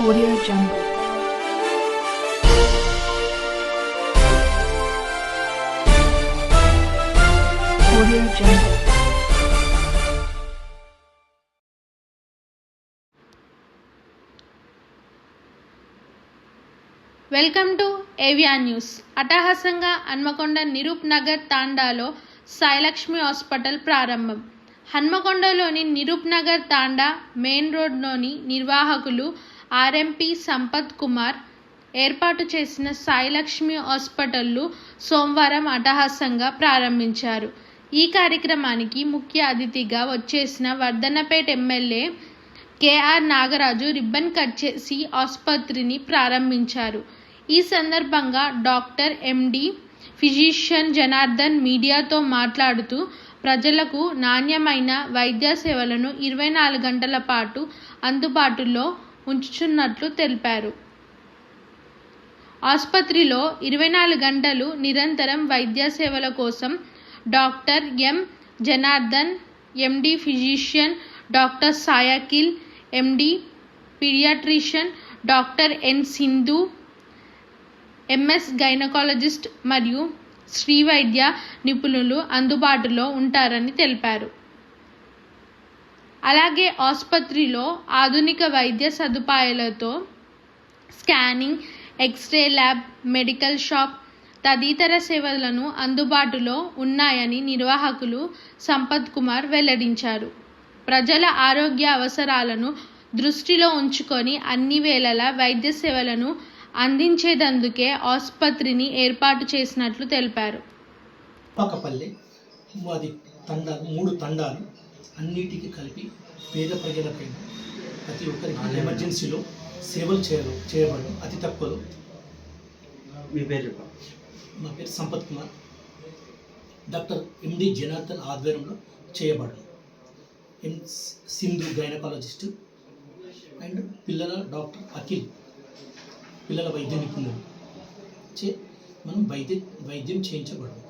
Audio Jungle. Audio Jungle. Welcome to AVR news. అట్టహాసంగా Hanamkonda Niroop Nagar తాండాలో Sai Lakshmi hospital ప్రారంభం. హన్మకొండలోని నిరూప్ నగర్ తాండా main రోడ్లోని నిర్వాహకులు ఆర్ఎంపీ సంపత్ కుమార్ ఏర్పాటు చేసిన సాయిలక్ష్మి హాస్పిటల్ను సోమవారం అట్టహాసంగా ప్రారంభించారు. ఈ కార్యక్రమానికి ముఖ్య అతిథిగా వచ్చేసిన Vardhannapet MLA K R Nagaraju ribbon cut చేసి ఆసుపత్రిని ప్రారంభించారు. ఈ సందర్భంగా డాక్టర్ ఎండి ఫిజిషియన్ జనార్దన్ మీడియాతో మాట్లాడుతూ ప్రజలకు నాణ్యమైన వైద్య సేవలను 24 గంటల పాటు అందుబాటులో ఉంచుతున్నట్లు తెలిపారు. ఆసుపత్రిలో 24 గంటలు నిరంతరం వైద్య సేవల కోసం doctor M Janardhan, MD physician doctor సాయకిల్, MD paediatrician doctor N Sindhu, MS gynaecologist మరియు స్త్రీ వైద్య నిపుణులు అందుబాటులో ఉంటారని తెలిపారు. అలాగే ఆసుపత్రిలో ఆధునిక వైద్య సదుపాయాలతో scanning, x ray lab, medical shop తదితర సేవలను అందుబాటులో ఉన్నాయని నిర్వాహకులు సంపత్ కుమార్ వెల్లడించారు. ప్రజల ఆరోగ్య అవసరాలను దృష్టిలో ఉంచుకొని అన్ని వేళలా వైద్య సేవలను అందించేందుకే ఆసుపత్రిని ఏర్పాటు చేసినట్లు తెలిపారు. పాకపల్లి అది తండాలు 3 తండాలు అన్నిటికీ కలిపి పేద ప్రజలపైన ప్రతి ఒక్కరికి ఎమర్జెన్సీలో సేవలు చేయబడడం అతి తక్కువలో. మీ పేరు చెప్పండి. నా పేరు సంపత్ కుమార్. డాక్టర్ ఎండి జనార్దన్ ఆధ్వర్యంలో చేయబడడం. ఎం సింధు గైనకాలజిస్టు అండ్ పిల్లల డాక్టర్ అఖిల్ పిల్లల వైద్య నిపుణులు మనం వైద్యం చేయించబడడం,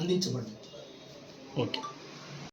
అందించబడడం. ఓకే.